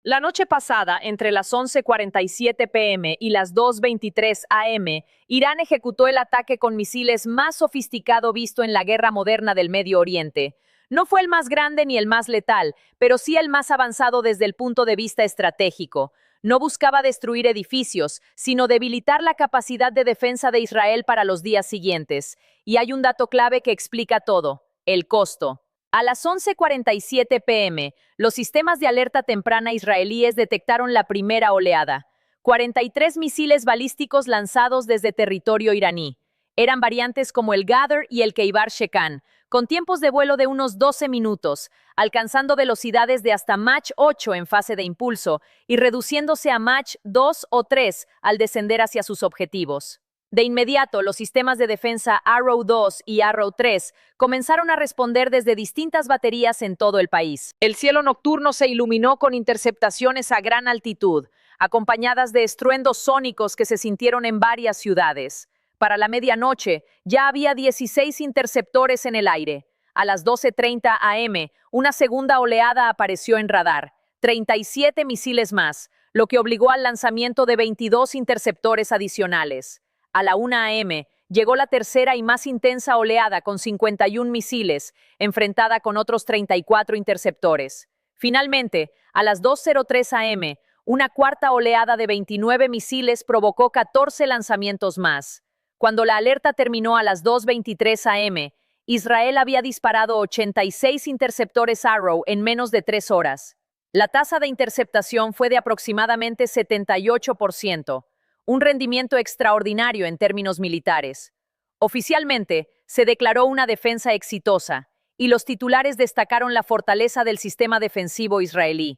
La noche pasada, entre las 11:47 p.m. y las 2:23 a.m., Irán ejecutó el ataque con misiles más sofisticado visto en la guerra moderna del Medio Oriente. No fue el más grande ni el más letal, pero sí el más avanzado desde el punto de vista estratégico. No buscaba destruir edificios, sino debilitar la capacidad de defensa de Israel para los días siguientes. Y hay un dato clave que explica todo: el costo. A las 11:47 p.m., los sistemas de alerta temprana israelíes detectaron la primera oleada. 43 misiles balísticos lanzados desde territorio iraní. Eran variantes como el Ghadr y el Keibar Shekan, con tiempos de vuelo de unos 12 minutos, alcanzando velocidades de hasta Mach 8 en fase de impulso y reduciéndose a Mach 2 o 3 al descender hacia sus objetivos. De inmediato, los sistemas de defensa Arrow 2 y Arrow 3 comenzaron a responder desde distintas baterías en todo el país. El cielo nocturno se iluminó con interceptaciones a gran altitud, acompañadas de estruendos sónicos que se sintieron en varias ciudades. Para la medianoche, ya había 16 interceptores en el aire. A las 12:30 a.m., una segunda oleada apareció en radar, 37 misiles más, lo que obligó al lanzamiento de 22 interceptores adicionales. A la 1 a.m., llegó la tercera y más intensa oleada con 51 misiles, enfrentada con otros 34 interceptores. Finalmente, a las 2:03 a.m., una cuarta oleada de 29 misiles provocó 14 lanzamientos más. Cuando la alerta terminó a las 2:23 a.m., Israel había disparado 86 interceptores Arrow en menos de 3 horas. La tasa de interceptación fue de aproximadamente 78%. Un rendimiento extraordinario en términos militares. Oficialmente, se declaró una defensa exitosa, y los titulares destacaron la fortaleza del sistema defensivo israelí.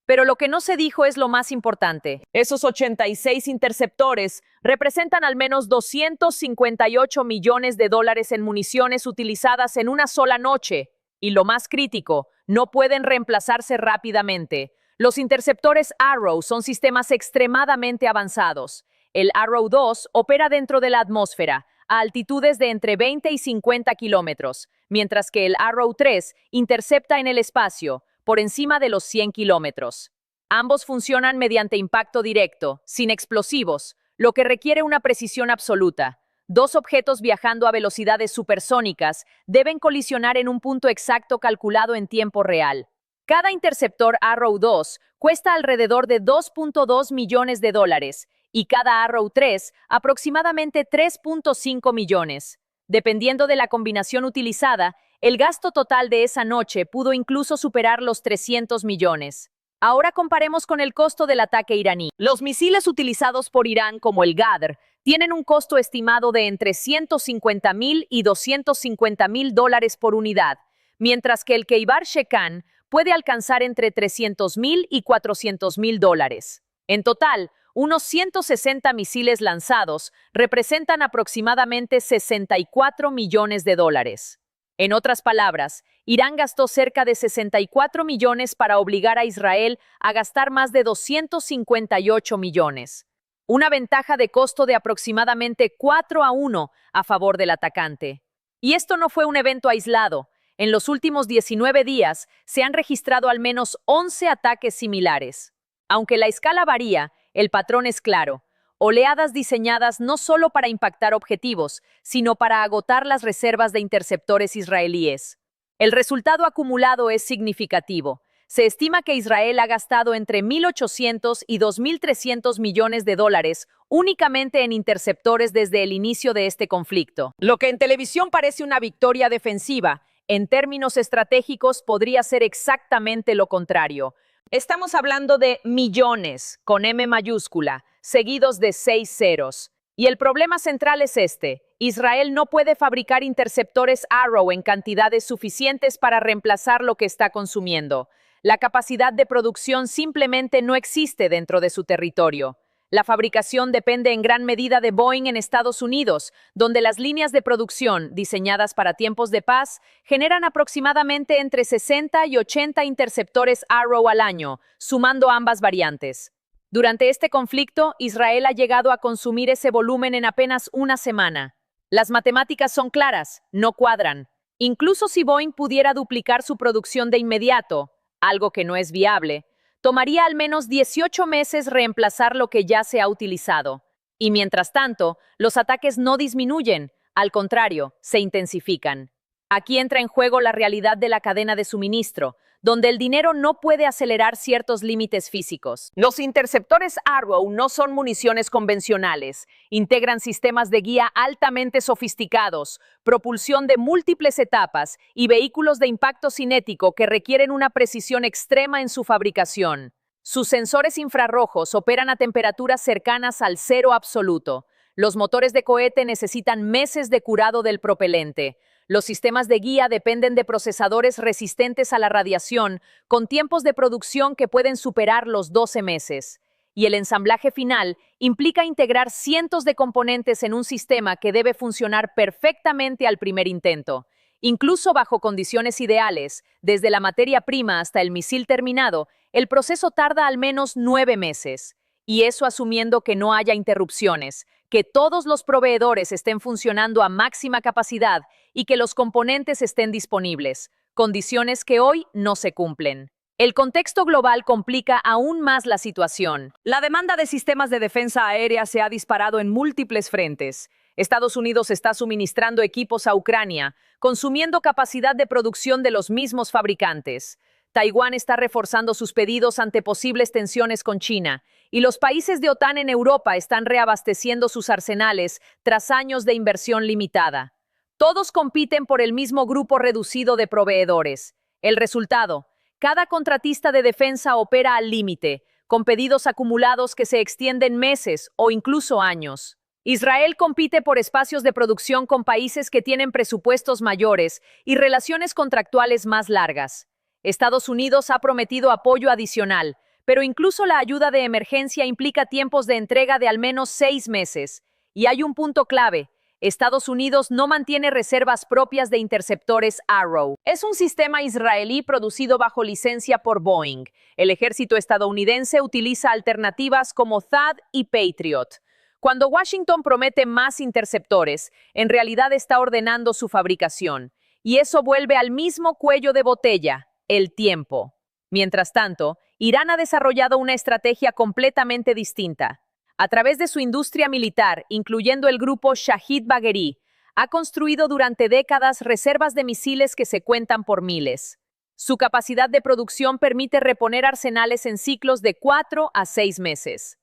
Pero lo que no se dijo es lo más importante. Esos 86 interceptores representan al menos 258 millones de dólares en municiones utilizadas en una sola noche. Y lo más crítico, no pueden reemplazarse rápidamente. Los interceptores Arrow son sistemas extremadamente avanzados. El Arrow 2 opera dentro de la atmósfera, a altitudes de entre 20 y 50 kilómetros, mientras que el Arrow 3 intercepta en el espacio, por encima de los 100 kilómetros. Ambos funcionan mediante impacto directo, sin explosivos, lo que requiere una precisión absoluta. Dos objetos viajando a velocidades supersónicas deben colisionar en un punto exacto calculado en tiempo real. Cada interceptor Arrow 2 cuesta alrededor de 2.2 millones de dólares y cada Arrow 3 aproximadamente 3.5 millones. Dependiendo de la combinación utilizada, el gasto total de esa noche pudo incluso superar los 300 millones. Ahora comparemos con el costo del ataque iraní. Los misiles utilizados por Irán, como el Ghadr, tienen un costo estimado de entre 150.000 y 250.000 dólares por unidad, mientras que el Keibar Shekan puede alcanzar entre 300.000 y 400.000 dólares. En total, unos 160 misiles lanzados representan aproximadamente 64 millones de dólares. En otras palabras, Irán gastó cerca de 64 millones para obligar a Israel a gastar más de 258 millones. Una ventaja de costo de aproximadamente 4-1 a favor del atacante. Y esto no fue un evento aislado. En los últimos 19 días se han registrado al menos 11 ataques similares. Aunque la escala varía, el patrón es claro: oleadas diseñadas no solo para impactar objetivos, sino para agotar las reservas de interceptores israelíes. El resultado acumulado es significativo. Se estima que Israel ha gastado entre 1.800 y 2.300 millones de dólares únicamente en interceptores desde el inicio de este conflicto. Lo que en televisión parece una victoria defensiva, en términos estratégicos podría ser exactamente lo contrario. Estamos hablando de millones, con M mayúscula, seguidos de 6 ceros. Y el problema central es este: Israel no puede fabricar interceptores Arrow en cantidades suficientes para reemplazar lo que está consumiendo. La capacidad de producción simplemente no existe dentro de su territorio. La fabricación depende en gran medida de Boeing en Estados Unidos, donde las líneas de producción, diseñadas para tiempos de paz, generan aproximadamente entre 60 y 80 interceptores Arrow al año, sumando ambas variantes. Durante este conflicto, Israel ha llegado a consumir ese volumen en apenas una semana. Las matemáticas son claras, no cuadran. Incluso si Boeing pudiera duplicar su producción de inmediato, algo que no es viable, tomaría al menos 18 meses reemplazar lo que ya se ha utilizado. Y mientras tanto, los ataques no disminuyen, al contrario, se intensifican. Aquí entra en juego la realidad de la cadena de suministro, donde el dinero no puede acelerar ciertos límites físicos. Los interceptores Arrow no son municiones convencionales. Integran sistemas de guía altamente sofisticados, propulsión de múltiples etapas y vehículos de impacto cinético que requieren una precisión extrema en su fabricación. Sus sensores infrarrojos operan a temperaturas cercanas al cero absoluto. Los motores de cohete necesitan meses de curado del propelente. Los sistemas de guía dependen de procesadores resistentes a la radiación, con tiempos de producción que pueden superar los 12 meses. Y el ensamblaje final implica integrar cientos de componentes en un sistema que debe funcionar perfectamente al primer intento. Incluso bajo condiciones ideales, desde la materia prima hasta el misil terminado, el proceso tarda al menos 9 meses. Y eso asumiendo que no haya interrupciones, que todos los proveedores estén funcionando a máxima capacidad y que los componentes estén disponibles, condiciones que hoy no se cumplen. El contexto global complica aún más la situación. La demanda de sistemas de defensa aérea se ha disparado en múltiples frentes. Estados Unidos está suministrando equipos a Ucrania, consumiendo capacidad de producción de los mismos fabricantes. Taiwán está reforzando sus pedidos ante posibles tensiones con China, y los países de OTAN en Europa están reabasteciendo sus arsenales tras años de inversión limitada. Todos compiten por el mismo grupo reducido de proveedores. El resultado: cada contratista de defensa opera al límite, con pedidos acumulados que se extienden meses o incluso años. Israel compite por espacios de producción con países que tienen presupuestos mayores y relaciones contractuales más largas. Estados Unidos ha prometido apoyo adicional, pero incluso la ayuda de emergencia implica tiempos de entrega de al menos 6 meses. Y hay un punto clave: Estados Unidos no mantiene reservas propias de interceptores Arrow. Es un sistema israelí producido bajo licencia por Boeing. El ejército estadounidense utiliza alternativas como THAAD y Patriot. Cuando Washington promete más interceptores, en realidad está ordenando su fabricación. Y eso vuelve al mismo cuello de botella: el tiempo. Mientras tanto, Irán ha desarrollado una estrategia completamente distinta. A través de su industria militar, incluyendo el grupo Shahid Bagheri, ha construido durante décadas reservas de misiles que se cuentan por miles. Su capacidad de producción permite reponer arsenales en ciclos de 4 a 6 meses.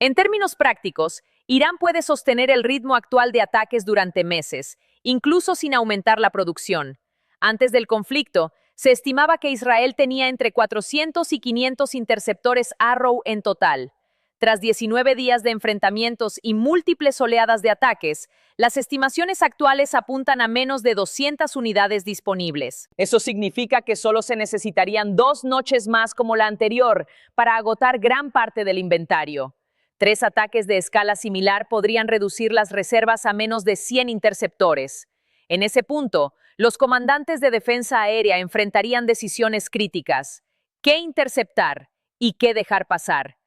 En términos prácticos, Irán puede sostener el ritmo actual de ataques durante meses, incluso sin aumentar la producción. Antes del conflicto, se estimaba que Israel tenía entre 400 y 500 interceptores Arrow en total. Tras 19 días de enfrentamientos y múltiples oleadas de ataques, las estimaciones actuales apuntan a menos de 200 unidades disponibles. Eso significa que solo se necesitarían 2 noches más como la anterior para agotar gran parte del inventario. 3 ataques de escala similar podrían reducir las reservas a menos de 100 interceptores. En ese punto, los comandantes de defensa aérea enfrentarían decisiones críticas: ¿qué interceptar y qué dejar pasar?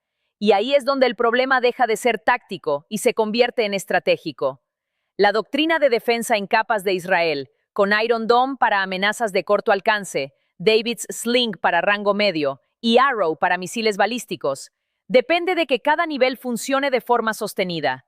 Y ahí es donde el problema deja de ser táctico y se convierte en estratégico. La doctrina de defensa en capas de Israel, con Iron Dome para amenazas de corto alcance, David's Sling para rango medio y Arrow para misiles balísticos, depende de que cada nivel funcione de forma sostenida.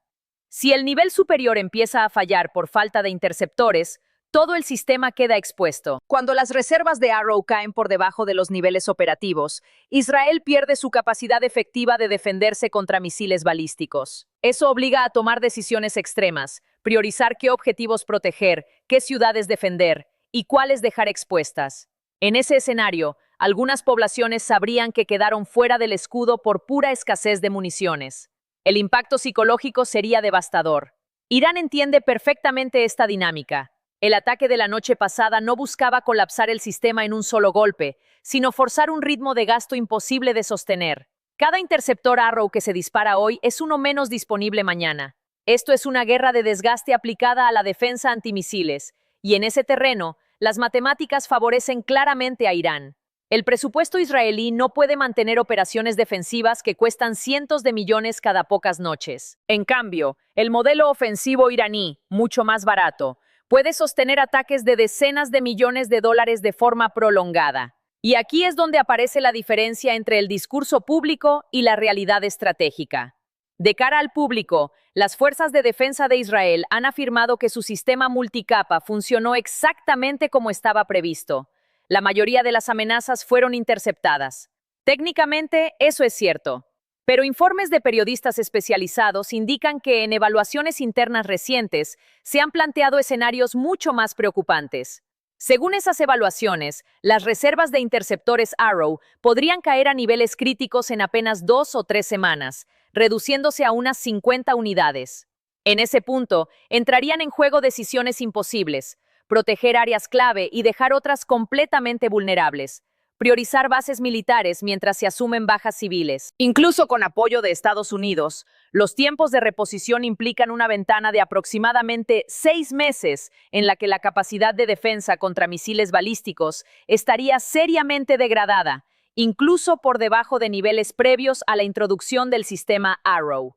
Si el nivel superior empieza a fallar por falta de interceptores, todo el sistema queda expuesto. Cuando las reservas de Arrow caen por debajo de los niveles operativos, Israel pierde su capacidad efectiva de defenderse contra misiles balísticos. Eso obliga a tomar decisiones extremas, priorizar qué objetivos proteger, qué ciudades defender y cuáles dejar expuestas. En ese escenario, algunas poblaciones sabrían que quedaron fuera del escudo por pura escasez de municiones. El impacto psicológico sería devastador. Irán entiende perfectamente esta dinámica. El ataque de la noche pasada no buscaba colapsar el sistema en un solo golpe, sino forzar un ritmo de gasto imposible de sostener. Cada interceptor Arrow que se dispara hoy es uno menos disponible mañana. Esto es una guerra de desgaste aplicada a la defensa antimisiles, y en ese terreno, las matemáticas favorecen claramente a Irán. El presupuesto israelí no puede mantener operaciones defensivas que cuestan cientos de millones cada pocas noches. En cambio, el modelo ofensivo iraní, mucho más barato, puede sostener ataques de decenas de millones de dólares de forma prolongada. Y aquí es donde aparece la diferencia entre el discurso público y la realidad estratégica. De cara al público, las fuerzas de defensa de Israel han afirmado que su sistema multicapa funcionó exactamente como estaba previsto. La mayoría de las amenazas fueron interceptadas. Técnicamente, eso es cierto. Pero informes de periodistas especializados indican que en evaluaciones internas recientes se han planteado escenarios mucho más preocupantes. Según esas evaluaciones, las reservas de interceptores Arrow podrían caer a niveles críticos en apenas 2 o 3 semanas, reduciéndose a unas 50 unidades. En ese punto, entrarían en juego decisiones imposibles: proteger áreas clave y dejar otras completamente vulnerables, priorizar bases militares mientras se asumen bajas civiles. Incluso con apoyo de Estados Unidos, los tiempos de reposición implican una ventana de aproximadamente 6 meses en la que la capacidad de defensa contra misiles balísticos estaría seriamente degradada, incluso por debajo de niveles previos a la introducción del sistema Arrow.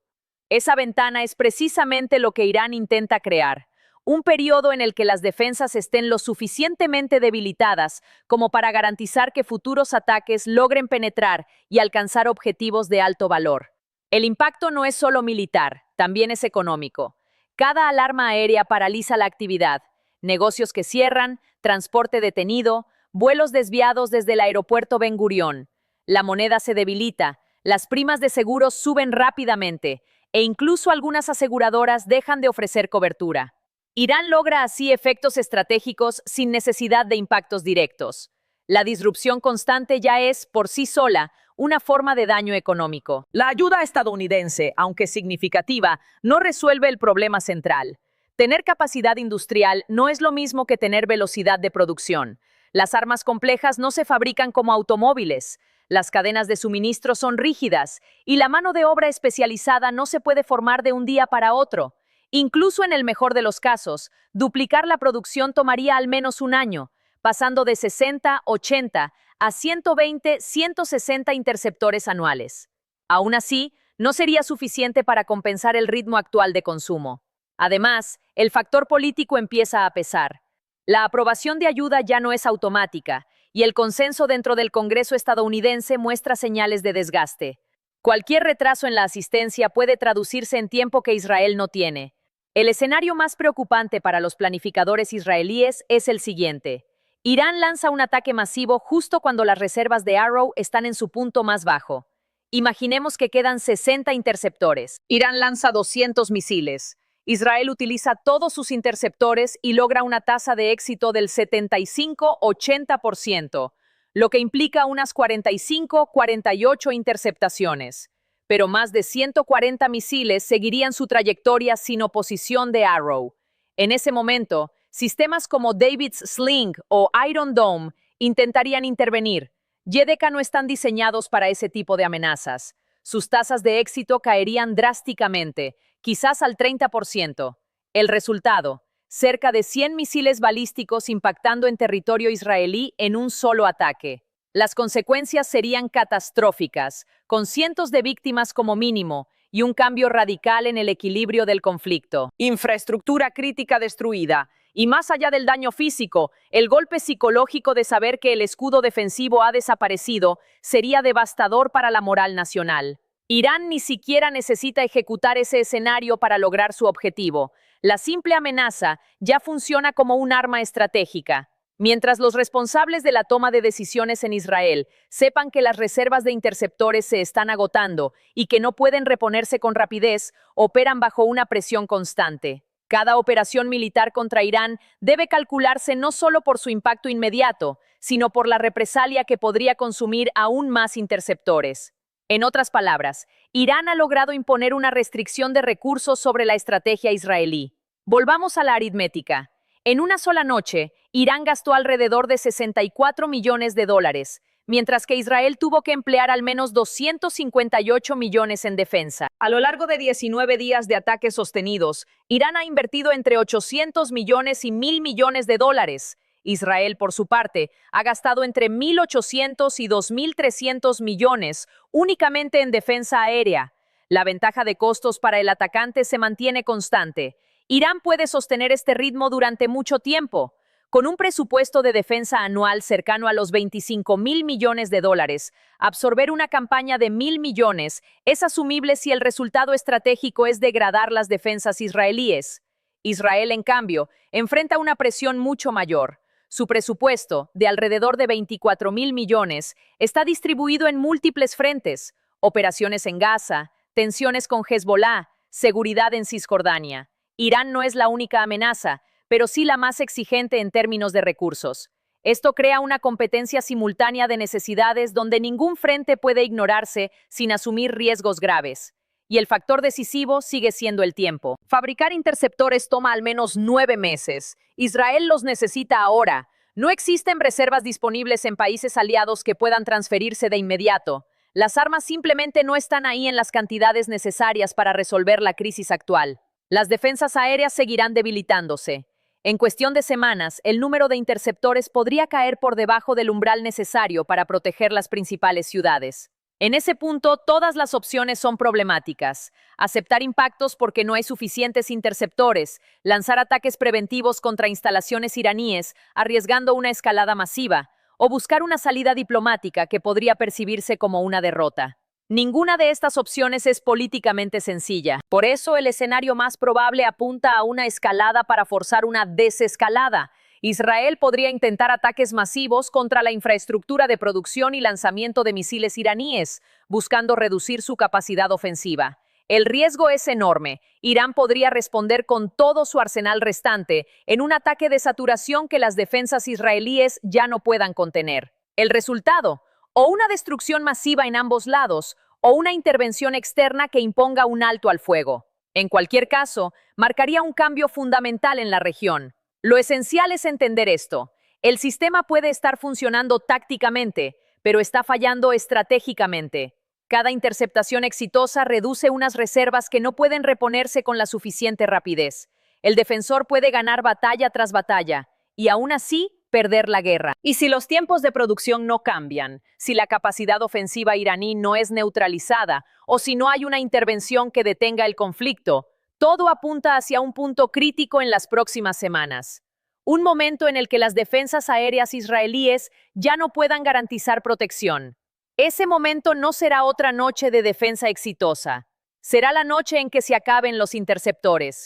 Esa ventana es precisamente lo que Irán intenta crear: un periodo en el que las defensas estén lo suficientemente debilitadas como para garantizar que futuros ataques logren penetrar y alcanzar objetivos de alto valor. El impacto no es solo militar, también es económico. Cada alarma aérea paraliza la actividad: negocios que cierran, transporte detenido, vuelos desviados desde el aeropuerto Ben Gurión. La moneda se debilita, las primas de seguros suben rápidamente, e incluso algunas aseguradoras dejan de ofrecer cobertura. Irán logra así efectos estratégicos sin necesidad de impactos directos. La disrupción constante ya es, por sí sola, una forma de daño económico. La ayuda estadounidense, aunque significativa, no resuelve el problema central. Tener capacidad industrial no es lo mismo que tener velocidad de producción. Las armas complejas no se fabrican como automóviles. Las cadenas de suministro son rígidas y la mano de obra especializada no se puede formar de un día para otro. Incluso en el mejor de los casos, duplicar la producción tomaría al menos un año, pasando de 60, 80 a 120, 160 interceptores anuales. Aún así, no sería suficiente para compensar el ritmo actual de consumo. Además, el factor político empieza a pesar. La aprobación de ayuda ya no es automática, y el consenso dentro del Congreso estadounidense muestra señales de desgaste. Cualquier retraso en la asistencia puede traducirse en tiempo que Israel no tiene. El escenario más preocupante para los planificadores israelíes es el siguiente: Irán lanza un ataque masivo justo cuando las reservas de Arrow están en su punto más bajo. Imaginemos que quedan 60 interceptores. Irán lanza 200 misiles. Israel utiliza todos sus interceptores y logra una tasa de éxito del 75-80%, lo que implica unas 45-48 interceptaciones. Pero más de 140 misiles seguirían su trayectoria sin oposición de Arrow. En ese momento, sistemas como David's Sling o Iron Dome intentarían intervenir. YDK no están diseñados para ese tipo de amenazas. Sus tasas de éxito caerían drásticamente, quizás al 30%. El resultado: cerca de 100 misiles balísticos impactando en territorio israelí en un solo ataque. Las consecuencias serían catastróficas, con cientos de víctimas como mínimo y un cambio radical en el equilibrio del conflicto. Infraestructura crítica destruida. Y más allá del daño físico, el golpe psicológico de saber que el escudo defensivo ha desaparecido sería devastador para la moral nacional. Irán ni siquiera necesita ejecutar ese escenario para lograr su objetivo. La simple amenaza ya funciona como un arma estratégica. Mientras los responsables de la toma de decisiones en Israel sepan que las reservas de interceptores se están agotando y que no pueden reponerse con rapidez, operan bajo una presión constante. Cada operación militar contra Irán debe calcularse no solo por su impacto inmediato, sino por la represalia que podría consumir aún más interceptores. En otras palabras, Irán ha logrado imponer una restricción de recursos sobre la estrategia israelí. Volvamos a la aritmética. En una sola noche, Irán gastó alrededor de 64 millones de dólares, mientras que Israel tuvo que emplear al menos 258 millones en defensa. A lo largo de 19 días de ataques sostenidos, Irán ha invertido entre 800 millones y 1.000 millones de dólares. Israel, por su parte, ha gastado entre 1.800 y 2.300 millones únicamente en defensa aérea. La ventaja de costos para el atacante se mantiene constante. Irán puede sostener este ritmo durante mucho tiempo. Con un presupuesto de defensa anual cercano a los 25.000 millones de dólares, absorber una campaña de 1.000 millones es asumible si el resultado estratégico es degradar las defensas israelíes. Israel, en cambio, enfrenta una presión mucho mayor. Su presupuesto, de alrededor de 24.000 millones, está distribuido en múltiples frentes: operaciones en Gaza, tensiones con Hezbollah, seguridad en Cisjordania. Irán no es la única amenaza, pero sí la más exigente en términos de recursos. Esto crea una competencia simultánea de necesidades donde ningún frente puede ignorarse sin asumir riesgos graves. Y el factor decisivo sigue siendo el tiempo. Fabricar interceptores toma al menos 9 meses. Israel los necesita ahora. No existen reservas disponibles en países aliados que puedan transferirse de inmediato. Las armas simplemente no están ahí en las cantidades necesarias para resolver la crisis actual. Las defensas aéreas seguirán debilitándose. En cuestión de semanas, el número de interceptores podría caer por debajo del umbral necesario para proteger las principales ciudades. En ese punto, todas las opciones son problemáticas. Aceptar impactos porque no hay suficientes interceptores, lanzar ataques preventivos contra instalaciones iraníes, arriesgando una escalada masiva, o buscar una salida diplomática que podría percibirse como una derrota. Ninguna de estas opciones es políticamente sencilla. Por eso, el escenario más probable apunta a una escalada para forzar una desescalada. Israel podría intentar ataques masivos contra la infraestructura de producción y lanzamiento de misiles iraníes, buscando reducir su capacidad ofensiva. El riesgo es enorme. Irán podría responder con todo su arsenal restante en un ataque de saturación que las defensas israelíes ya no puedan contener. El resultado: o una destrucción masiva en ambos lados, o una intervención externa que imponga un alto al fuego. En cualquier caso, marcaría un cambio fundamental en la región. Lo esencial es entender esto. El sistema puede estar funcionando tácticamente, pero está fallando estratégicamente. Cada interceptación exitosa reduce unas reservas que no pueden reponerse con la suficiente rapidez. El defensor puede ganar batalla tras batalla, y aún así perder la guerra. Y si los tiempos de producción no cambian, si la capacidad ofensiva iraní no es neutralizada, o si no hay una intervención que detenga el conflicto, todo apunta hacia un punto crítico en las próximas semanas. Un momento en el que las defensas aéreas israelíes ya no puedan garantizar protección. Ese momento no será otra noche de defensa exitosa. Será la noche en que se acaben los interceptores.